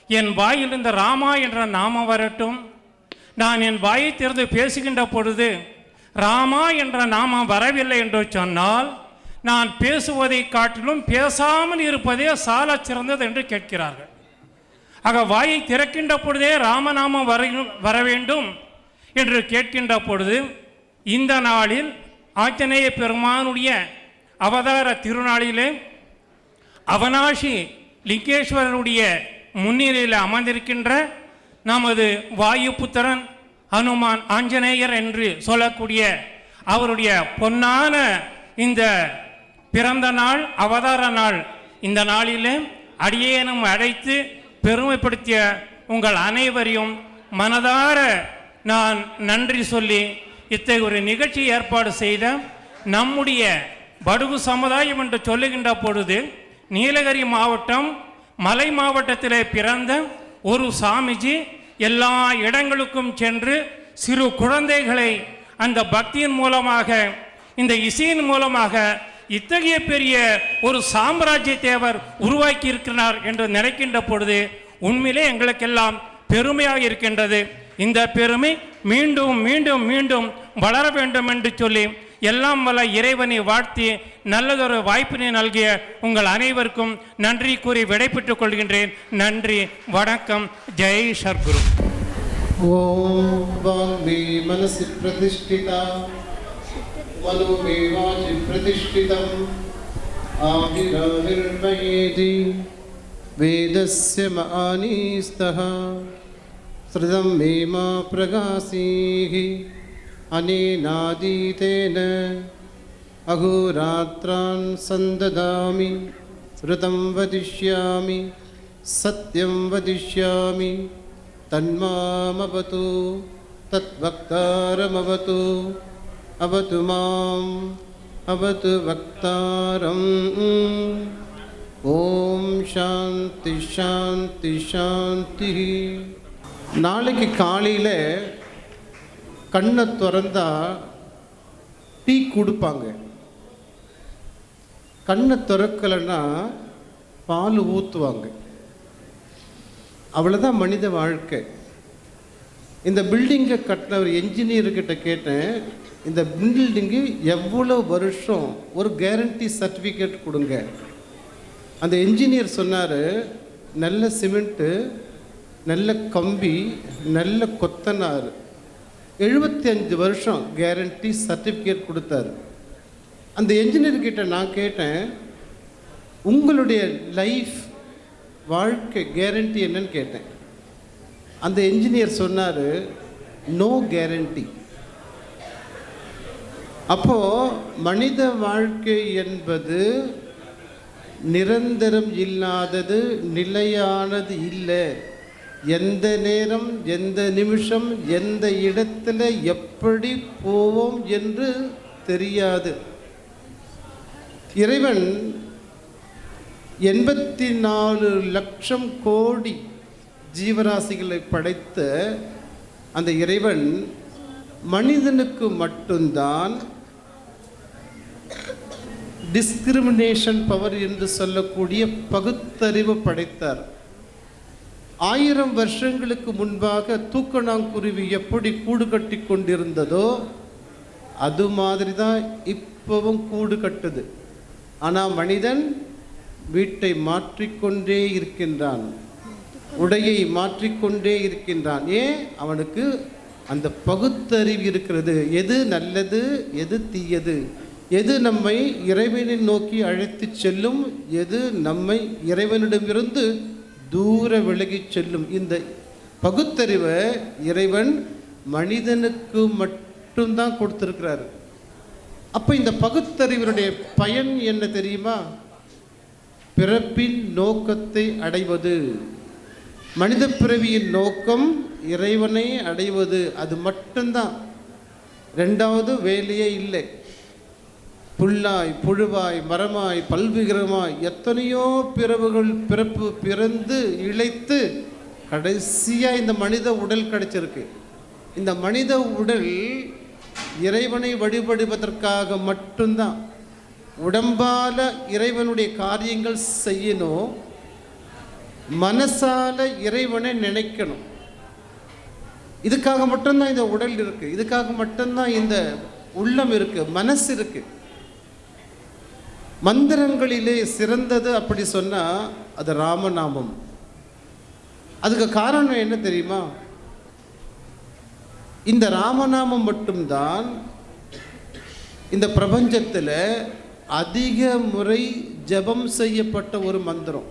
என் வாயிலிருந்து ராமா என்ற நாமம் வரட்டும். நான் என் வாயை திறந்து பேசுகின்ற பொழுது ராமா என்ற நாமம் வரவில்லை என்று சொன்னால் நான் பேசுவதை காட்டிலும் பேசாமல் இருப்பதே சால சிறந்தது என்று கேட்கிறார்கள். ஆக வாயை திறக்கின்ற பொழுதே ராமநாமம் வர வேண்டும் என்று கேட்கின்ற பொழுது இந்த நாளில் ஆஞ்சநேய பெருமானுடைய அவதார திருநாளிலே அவனாசி லிங்கேஸ்வரருடைய முன்னிலையில் அமர்ந்திருக்கின்ற நமது வாயுபுத்திரன் ஹனுமான் ஆஞ்சநேயர் என்று சொல்லக்கூடிய அவருடைய பொன்னான இந்த பிறந்த நாள் அவதார நாள் இந்த நாளிலே அடியேனும் அழைத்து பெருமைப்படுத்திய உங்கள் அனைவரையும் மனதார நான் நன்றி சொல்லி இத்தகைய ஒரு நிகழ்ச்சி ஏற்பாடு செய்த நம்முடைய படுகு சமுதாயம் என்று சொல்லுகின்ற பொழுது நீலகிரி மாவட்டம் மலை மாவட்டத்திலே பிறந்த ஒரு சாமிஜி எல்லா இடங்களுக்கும் சென்று சிறு குழந்தைகளை அந்த பக்தியின் மூலமாக இந்த இசையின் மூலமாக இத்தகைய பெரிய ஒரு சாம்ராஜ்யத்தை அவர் உருவாக்கி இருக்கிறார் என்று நினைக்கின்ற பொழுது உண்மையிலே எங்களுக்கெல்லாம் பெருமையாக இருக்கின்றது. இந்த பெருமை மீண்டும் மீண்டும் மீண்டும் வளர வேண்டும் என்று சொல்லி எல்லாம் வல்ல இறைவனை வாழ்த்தி நல்லதொரு வாய்ப்பினை நல்கிய உங்கள் அனைவருக்கும் நன்றி கூறி விடைபெற்றுக் கொள்கின்றேன். நன்றி, வணக்கம். ஜெய் சர்க்குரு. ஓம் வாங்மே மனசி பிரதிஷ்டிதா மனோமே வாசி பிரதிஷ்டிதம் ஆவிராவிர்மயேதி வேதஸ்ய மானீஸ்தஹ ஸ்ருதம் மே மா பிரகாசீஹி அனேனாதீதேன அகோராத்ரான் சந்ததாமி ஸ்ருதம் வதிஷ்யாமி சத்யம் வதிஷ்யாமி தன்மாமவது தத்வக்தாரமவது அவது மாம் அவது வக்தாரம். ஓம் சாந்தி சாந்தி சாந்தி. நாளைக்கு காலையில் கண்ணை திறந்தா டீ கொடுப்பாங்க. கண்ணை திறக்கலைன்னா பால் ஊற்றுவாங்க. அவ்வளோதான் மனித வாழ்க்கை. இந்த பில்டிங்கை கட்டின ஒரு என்ஜினியர்கிட்ட கேட்டேன், இந்த பில்டிங்கு எவ்வளோ வருஷம் ஒரு கேரண்டி சர்டிஃபிகேட் கொடுங்க. அந்த என்ஜினியர் சொன்னார், நல்ல சிமெண்ட்டு, நல்ல கம்பி, நல்ல கொத்தனார், 75 வருஷம் கேரண்டி சர்டிஃபிகேட் கொடுத்தாரு. அந்த என்ஜினியர்கிட்ட நான் கேட்டேன், உங்களுடைய லைஃப் வாழ்க்கை கேரண்டி என்னன்னு கேட்டேன். அந்த என்ஜினியர் சொன்னார், நோ கேரண்டி. அப்போது மனித வாழ்க்கை என்பது நிரந்தரம் இல்லாதது, நிலையானது இல்லை. எந்த நேரம், எந்த நிமிஷம், எந்த இடத்துல எப்படி போவோம் என்று தெரியாது. இறைவன் 84 லட்சம் கோடி ஜீவராசிகளை படைத்த அந்த இறைவன் மனிதனுக்கு மட்டும்தான் டிஸ்கிரிமினேஷன் பவர் என்று சொல்லக்கூடிய பகுத்தறிவு படைத்தார். 1000 வருஷங்களுக்கு முன்பாக தூக்கணாங்குருவி எப்படி கூடு கட்டி கொண்டிருந்ததோ அது மாதிரி தான் இப்போவும் கூடு கட்டுது. ஆனால் மனிதன் வீட்டை மாற்றிக்கொண்டே இருக்கின்றான், உடையை மாற்றிக்கொண்டே இருக்கின்றான். ஏன்? அவனுக்கு அந்த பகுத்தறிவு இருக்கிறது. எது நல்லது, எது தீயது, எது நம்மை இறைவனை நோக்கி அழைத்து செல்லும், எது நம்மை இறைவனிடமிருந்து தூர விலகிச் செல்லும். இந்த பகுத்தறிவை இறைவன் மனிதனுக்கு மட்டும்தான் கொடுத்திருக்கிறார். அப்போ இந்த பகுத்தறிவனுடைய பயன் என்ன தெரியுமா? பிறப்பின் நோக்கத்தை அடைவது. மனித பிறவியின் நோக்கம் இறைவனை அடைவது, அது மட்டும்தான். ரெண்டாவது வேலையே இல்லை. புல்லாய் புழுவாய் மரமாய் பல்விகிரமாய் எத்தனையோ பிறப்பு பிறந்து இழைத்து கடைசியாக இந்த மனித உடல் கிடைச்சிருக்கு. இந்த மனித உடல் இறைவனை வழிபடுவதற்காக மட்டும்தான். உடம்பால இறைவனுடைய காரியங்கள் செய்யணும், மனசால இறைவனை நினைக்கணும். இதுக்காக மட்டும்தான் இந்த உடல் இருக்கு, இதுக்காக மட்டும்தான் இந்த உள்ளம் இருக்கு, மனசு இருக்கு. மந்திரங்களிலே சிறந்தது அப்படி சொன்னா அது ராமநாமம். அதுக்கு காரணம் என்ன தெரியுமா? இந்த ராமநாமம் மட்டும்தான் இந்த பிரபஞ்சத்தில் அதிக முறை ஜபம் செய்யப்பட்ட ஒரு மந்திரம்.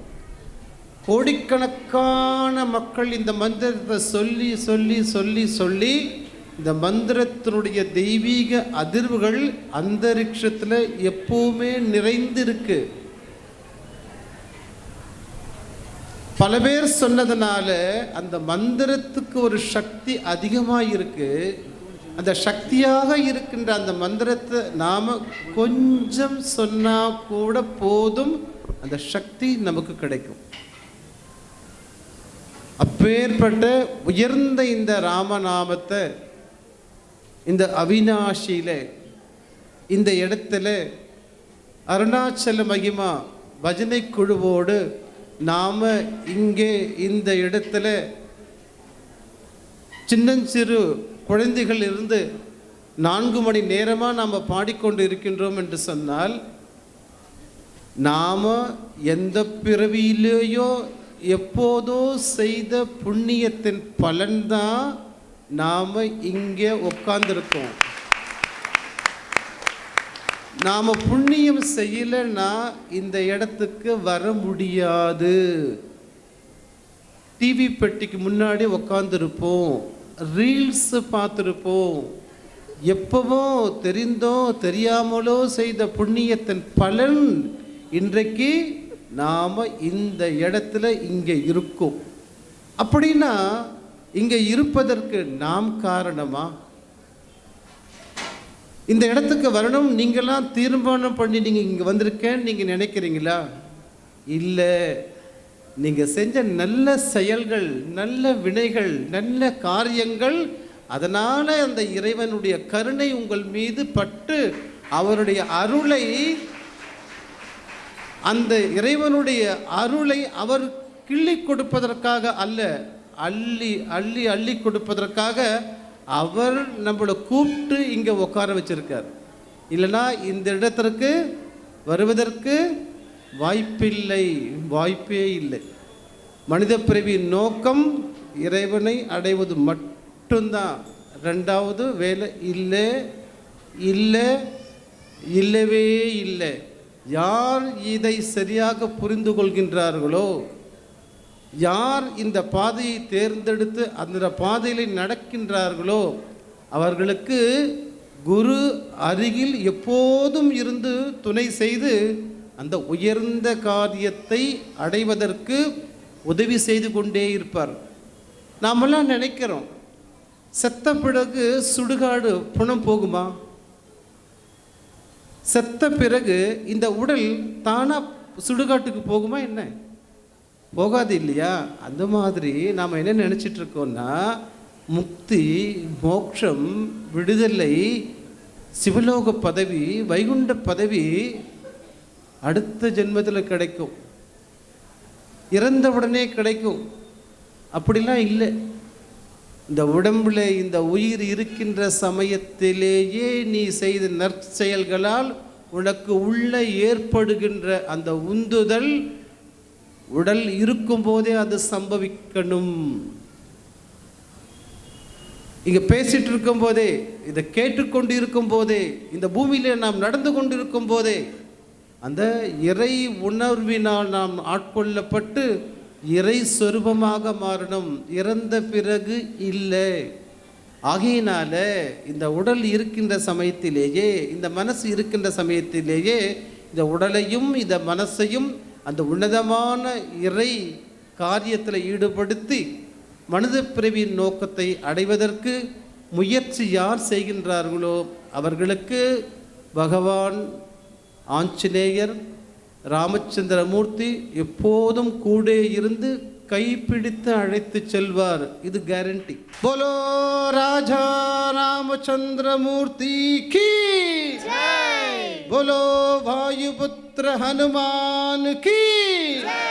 கோடிக்கணக்கான மக்கள் இந்த மந்திரத்தை சொல்லி சொல்லி சொல்லி சொல்லி இந்த மந்திரத்தினுடைய தெய்வீக அதிர்வுகள் அந்தரிக்ஷத்தில் எப்பவுமே நிறைந்திருக்கு. பல பேர் சொன்னதுனால அந்த மந்திரத்துக்கு ஒரு சக்தி அதிகமாக இருக்கு. அந்த சக்தியாக இருக்கின்ற அந்த மந்திரத்தை நாம கொஞ்சம் சொன்னா கூட போதும், அந்த சக்தி நமக்கு கிடைக்கும். அப்பேற்பட்ட உயர்ந்த இந்த ராமநாமத்தை இந்த அவினாஷியில இந்த இடத்துல அருணாச்சல மகிமா பஜனை குழுவோடு நாம் இங்கே இந்த இடத்துல சின்னஞ்சிறு குழந்தைகள் இருந்து 4 மணி நேரமாக நாம் பாடிக்கொண்டு இருக்கின்றோம் என்று சொன்னால், நாம் எந்த பிறவியிலேயோ எப்போதோ செய்த புண்ணியத்தின் பலன்தான் நாம் இங்கே உட்கார்ந்துருக்கோம். நாம் புண்ணியம் செய்யலைன்னா இந்த இடத்துக்கு வர முடியாது. டிவி பெட்டிக்கு முன்னாடி உட்காந்துருப்போம், ரீல்ஸ் பார்த்துருப்போம். எப்பவோ தெரிந்தோ தெரியாமலோ செய்த புண்ணியத்தின் பலன் இன்றைக்கு நாம் இந்த இடத்துல இங்கே இருக்கோம். அப்படின்னா இங்கே இருப்பதற்கு நாம் காரணமா? இந்த இடத்துக்கு வரணும் நீங்களாம் தீர்மானம் பண்ணி நீங்கள் இங்கே வந்திருக்கேன்னு நீங்கள் நினைக்கிறீங்களா? இல்லை, நீங்கள் செஞ்ச நல்ல செயல்கள், நல்ல வினைகள், நல்ல காரியங்கள், அதனால் அந்த இறைவனுடைய கருணை உங்கள் மீது பட்டு அவருடைய அருளை, அந்த இறைவனுடைய அருளை அவர் கிள்ளி கொடுப்பதற்காக அல்ல, அள்ளி அள்ளி அள்ளி கொடுப்பதற்காக அவர் நம்மளை கூப்பிட்டு இங்கே உட்கார வச்சிருக்கார். இல்லைன்னா இந்த இடத்திற்கு வருவதற்கு வாய்ப்பில்லை, வாய்ப்பே இல்லை. மனித பிறவியின் நோக்கம் இறைவனை அடைவது மட்டும்தான். ரெண்டாவது வேலை இல்லை, இல்லை, இல்லவே இல்லை. யார் இதை சரியாக புரிந்து கொள்கின்றார்களோ, யார் இந்த பாதையை தேர்ந்தெடுத்து அந்த பாதையில் நடக்கின்றார்களோ, அவர்களுக்கு குரு அருகில் எப்போதும் இருந்து துணை செய்து அந்த உயர்ந்த காரியத்தை அடைவதற்கு உதவி செய்து கொண்டே இருப்பார். நாமெல்லாம் நினைக்கிறோம், செத்த பிறகு சுடுகாடு புணம் போகுமா? செத்த பிறகு இந்த உடல் தானாக சுடுகாட்டுக்கு போகுமா? என்ன, போகாது இல்லையா? அந்த மாதிரி நாம் என்ன நினச்சிட்டு இருக்கோம்னா, முக்தி, மோட்சம், விடுதலை, சிவலோக பதவி, வைகுண்ட பதவி அடுத்த ஜென்மத்தில் கிடைக்கும், இறந்தவுடனே கிடைக்கும். அப்படிலாம் இல்லை. இந்த உடம்புல இந்த உயிர் இருக்கின்ற சமயத்திலேயே நீ செய்த நற்செயல்களால் உனக்கு உள்ள ஏற்படுகின்ற அந்த உந்துதல் உடல் இருக்கும்போதே அது சம்பவிக்கணும். இங்கே பேசிட்டு இருக்கும் போதே, இதை கேட்டுக்கொண்டு இருக்கும் போதே, இந்த பூமியில நாம் நடந்து கொண்டு இருக்கும் போதே அந்த இறை உணர்வினால் நாம் ஆட்கொள்ளப்பட்டு இறை சொரூபமாக மாறணும். இறந்த பிறகு இல்லை. ஆகையினால இந்த உடல் இருக்கின்ற சமயத்திலேயே, இந்த மனசு இருக்கின்ற சமயத்திலேயே இந்த உடலையும் இந்த மனசையும் அந்த உன்னதமான இறை காரியத்தில் ஈடுபடுத்தி மனித பிறவியின் நோக்கத்தை அடைவதற்கு முயற்சி யார் செய்கின்றார்களோ அவர்களுக்கு பகவான் ஆஞ்சநேயர் ராமச்சந்திரமூர்த்தி எப்போதும் கூட இருந்து கைப்பிடித்து அழைத்து செல்வார். இது கேரண்டி. போலோ ராஜா ராமச்சந்திரமூர்த்தி கீ ஜெய். போலோ வாயுபுத்திர ஹனுமான் கீ ஜெய்.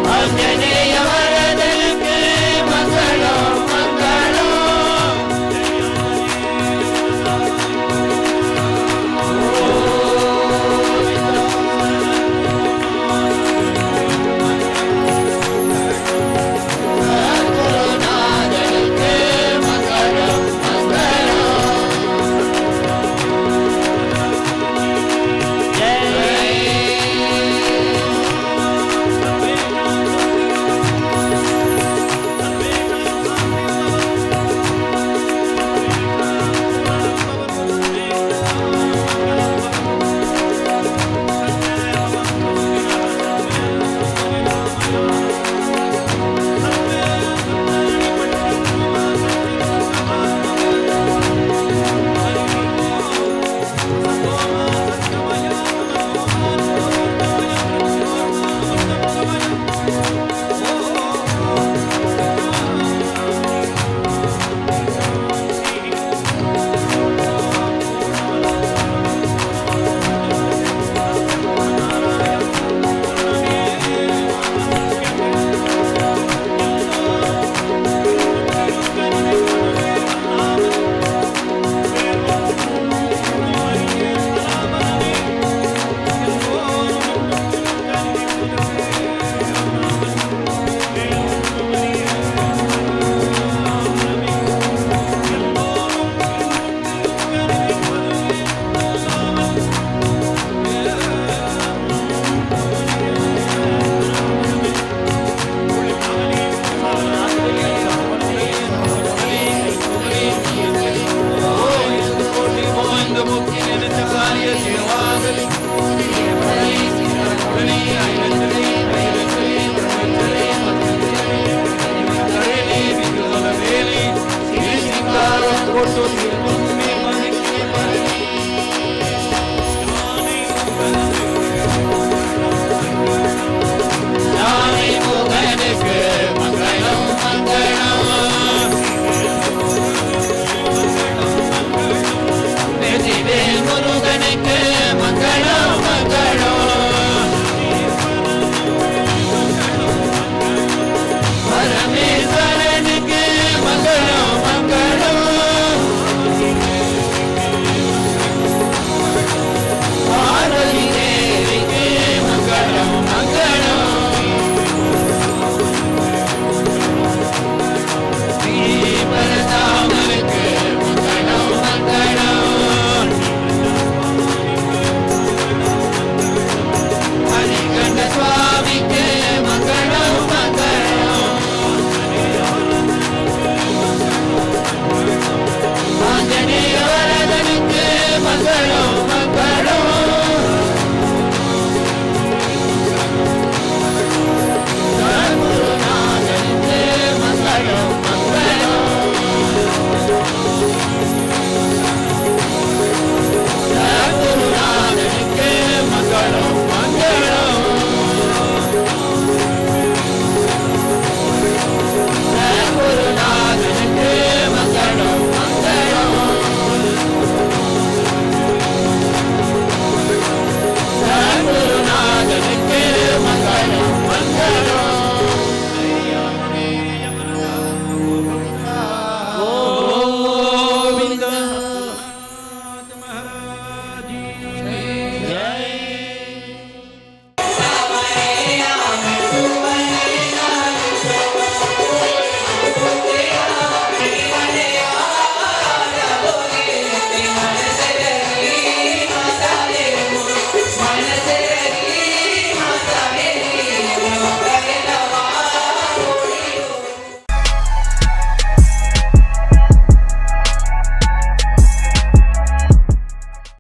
Anjane